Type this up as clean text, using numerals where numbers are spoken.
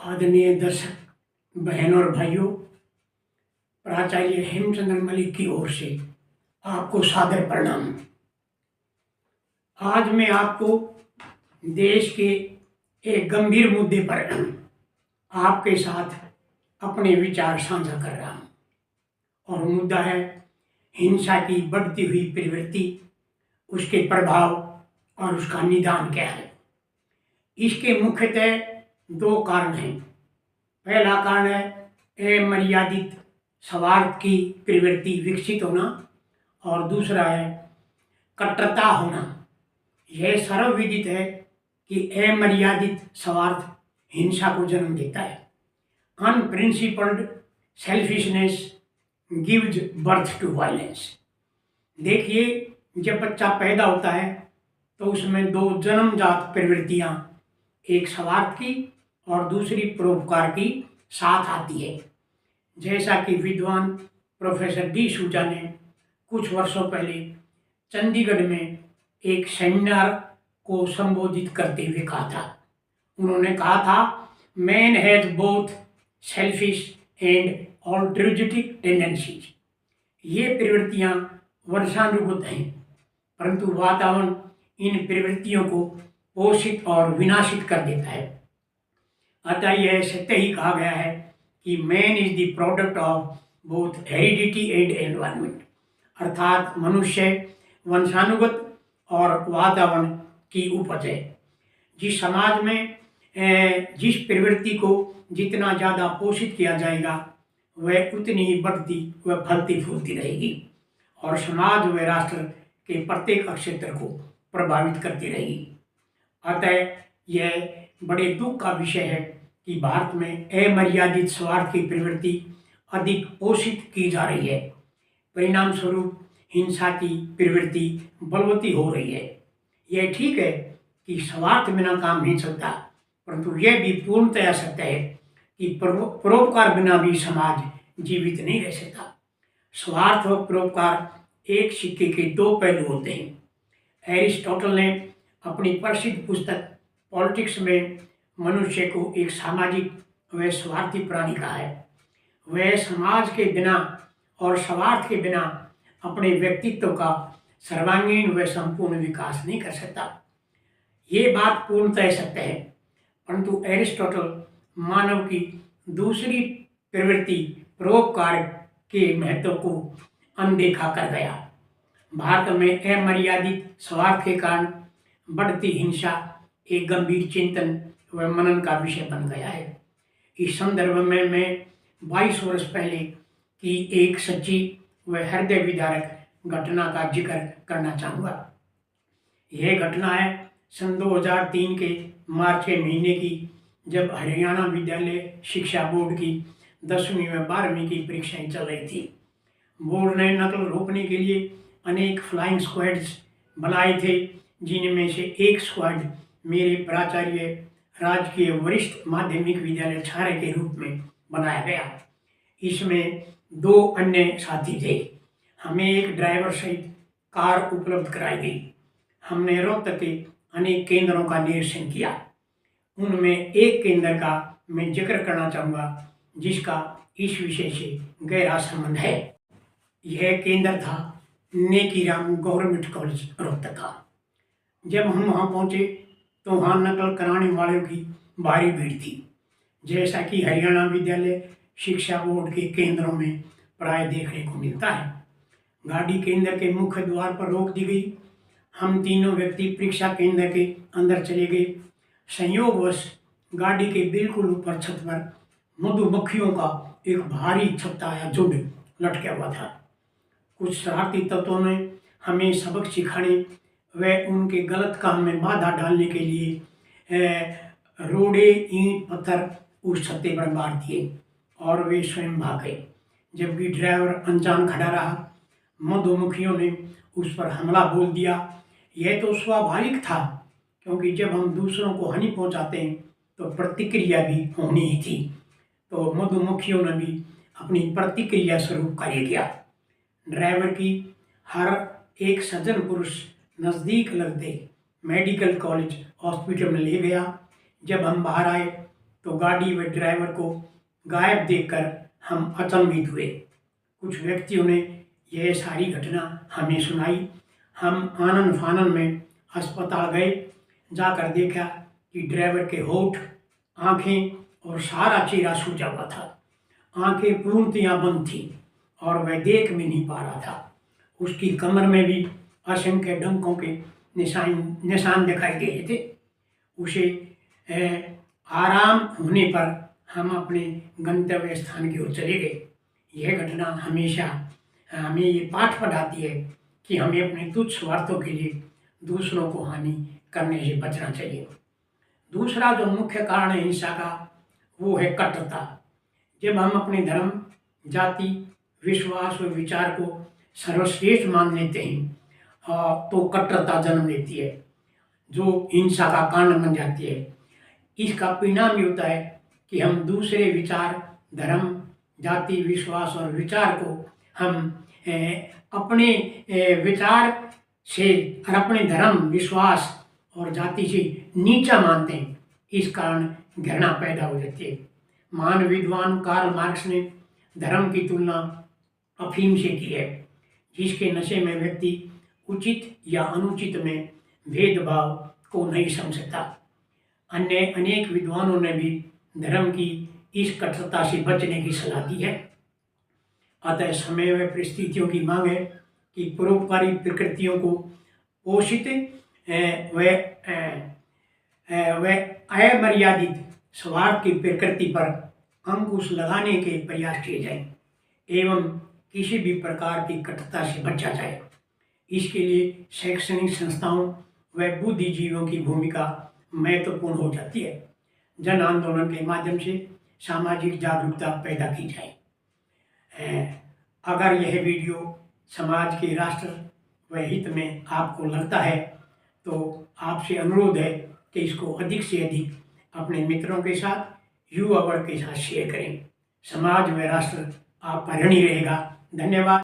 आदरणीय दर्शक बहन और भाइयों, प्राचार्य हेमचंद्र मलिक की ओर से आपको सादर प्रणाम। आज मैं आपको देश के एक गंभीर मुद्दे पर आपके साथ अपने विचार साझा कर रहा हूँ और मुद्दा है हिंसा की बढ़ती हुई प्रवृत्ति, उसके प्रभाव और उसका निदान क्या है। इसके मुख्यतः दो कारण हैं। पहला कारण है अमर्यादित स्वार्थ की प्रवृत्ति विकसित होना और दूसरा है कट्टरता होना। यह सर्वविदित है कि अमर्यादित स्वार्थ हिंसा को जन्म देता है। Unprincipled selfishness gives birth to violence. देखिए, जब बच्चा पैदा होता है तो उसमें दो जन्मजात प्रवृत्तियां, एक स्वार्थ की और दूसरी परोपकार की साथ आती है। जैसा कि विद्वान प्रोफेसर डी सूजा ने कुछ वर्षों पहले चंडीगढ़ में एक सेमिनार को संबोधित करते हुए कहा था। उन्होंने कहा था, man has both selfish and altruistic tendencies. ये प्रवृत्तियां वंशानुगत हैं, परंतु वातावरण इन प्रवृत्तियों को पोषित और विनाशित कर देता है। अतः यह सत्य ही कहा गया है कि man is the product of both heredity and environment, अर्थात मनुष्य वंशानुगत और वातावरण की उपज है। जिस समाज में जिस प्रवृत्ति को जितना ज़्यादा पोषित किया जाएगा वह उतनी ही बढ़ती व फलती फूलती रहेगी और समाज व राष्ट्र के प्रत्येक क्षेत्र को प्रभावित करती रहेगी। अतः यह बड़े दुख का विषय है कि भारत में अमर्यादित स्वार्थ की प्रवृत्ति अधिक पोषित की जा रही है। परिणाम स्वरूप हिंसा की प्रवृत्ति बलवती हो रही है। यह ठीक है कि स्वार्थ बिना काम नहीं चलता, परंतु यह भी पूर्णतया सत्य है कि परोपकार बिना भी समाज जीवित नहीं रह सकता। स्वार्थ और परोपकार एक सिक्के के दो पहलू होते हैं। एरिस्टोटल ने अपनी प्रसिद्ध पुस्तक पॉलिटिक्स में मनुष्य को एक सामाजिक व स्वार्थी प्राणी कहा है। वह समाज के बिना और स्वार्थ के बिना अपने व्यक्तित्व का सर्वांगीण व संपूर्ण विकास नहीं कर सकता। ये बात पूर्णतः सत्य है, परंतु एरिस्टोटल मानव की दूसरी प्रवृत्ति परोपकार के महत्व को अनदेखा कर गया। भारत में अमर्यादित स्वार्थ के कारण बढ़ती हिंसा एक गंभीर चिंतन व मनन का विषय बन गया है। इस संदर्भ में मैं 22 वर्ष पहले की एक सच्ची व हृदय विदारक घटना का जिक्र करना चाहूँगा। यह घटना है सन 2003 के मार्च के महीने की, जब हरियाणा विद्यालय शिक्षा बोर्ड की 10वीं व 12वीं की परीक्षाएं चल रही थी। बोर्ड ने नकल रोकने के लिए अनेक फ्लाइंग स्क्वाड्स बनाए थे, जिनमें से एक स्क्वाड मेरे प्राचार्य राजकीय वरिष्ठ माध्यमिक विद्यालय छारे के रूप में बनाया गया। इसमें 2 अन्य साथी थे। हमें एक ड्राइवर सहित कार उपलब्ध कराई गई। हमने रोहतक के अनेक केंद्रों का निरीक्षण किया। उनमें एक केंद्र का मैं जिक्र करना चाहूँगा, जिसका इस विषय से गहरा संबंध है। यह केंद्र था नेकीराम गवर्नमेंट कॉलेज रोहतक का। जब हम वहाँ पहुँचे तो वहाँ नकल कराने वालों की भारी भीड़ थी, जैसा कि हरियाणा विद्यालय शिक्षा बोर्ड के केंद्रों में प्राय देखने को मिलता है। गाड़ी केंद्र के मुख्य द्वार पर रोक दी गई। हम तीनों व्यक्ति परीक्षा केंद्र के अंदर चले गए। संयोगवश गाड़ी के बिल्कुल ऊपर छत पर मधुमक्खियों का एक भारी छत्ता या झुंड लटका हुआ था। कुछ शरारती तत्वों ने हमें सबक सिखाने व उनके गलत काम में बाधा डालने के लिए रोड़े, ईंट, पत्थर उस छत्ते पर मार दिए और वे स्वयं भाग गए, जबकि ड्राइवर अनजान खड़ा रहा। मधुमक्खियों ने उस पर हमला बोल दिया। यह तो स्वाभाविक था, क्योंकि जब हम दूसरों को हानि पहुंचाते हैं तो प्रतिक्रिया भी होनी ही थी। तो मधुमक्खियों ने भी अपनी प्रतिक्रिया स्वरूप कार्य किया। ड्राइवर की हर एक सज्जन पुरुष नज़दीक लगते मेडिकल कॉलेज हॉस्पिटल में ले गया। जब हम बाहर आए तो गाड़ी व ड्राइवर को गायब देखकर हम अचंभित हुए। कुछ व्यक्तियों ने यह सारी घटना हमें सुनाई। हम आनन फानन में अस्पताल गए। जाकर देखा कि ड्राइवर के होठ, आंखें और सारा चेहरा सूजा हुआ था। आंखें पूर्णतया बंद थी और वह देख भी नहीं पा रहा था। उसकी कमर में भी असंख्य डंकों के निशान दिखाई दे रहे थे। उसे आराम होने पर हम अपने गंतव्य स्थान की ओर चले गए। यह घटना हमेशा हमें ये पाठ पढ़ाती है कि हमें अपने तुच्छ स्वार्थों के लिए दूसरों को हानि करने से बचना चाहिए। दूसरा जो मुख्य कारण है हिंसा का, वो है कट्टरता। जब हम अपने धर्म, जाति, विश्वास और विचार को सर्वश्रेष्ठ मान लेते हैं तो कट्टरता जन्म लेती है, जो हिंसा का कारण बन जाती है। इसका परिणाम ये होता है कि हम दूसरे विचार, धर्म, जाति, विश्वास और विचार को हम अपने विचार से और अपने धर्म, विश्वास और जाति से नीचा मानते हैं। इस कारण घृणा पैदा हो जाती है। महान विद्वान कार्ल मार्क्स ने धर्म की तुलना अफीम से की है, जिसके नशे में व्यक्ति उचित या अनुचित में भेदभाव को नहीं समझ सकता। अन्य अनेक विद्वानों ने भी धर्म की इस कट्टरता से बचने की सलाह दी है। अतः समय व परिस्थितियों की मांग है कि परोपकारी प्रकृतियों को पोषित व अमर्यादित स्वार्थ की प्रकृति पर अंकुश लगाने के प्रयास किए जाएं एवं किसी भी प्रकार की कट्टरता से बचा जाए। इसके लिए शैक्षणिक संस्थाओं व बुद्धिजीवियों की भूमिका महत्वपूर्ण हो जाती है। जन आंदोलन के माध्यम से सामाजिक जागरूकता पैदा की जाए। अगर यह वीडियो समाज के, राष्ट्र व हित में आपको लगता है तो आपसे अनुरोध है कि इसको अधिक से अधिक अपने मित्रों के साथ, युवा वर्ग के साथ शेयर करें। समाज व राष्ट्र आपका ऋणी रहेगा। धन्यवाद।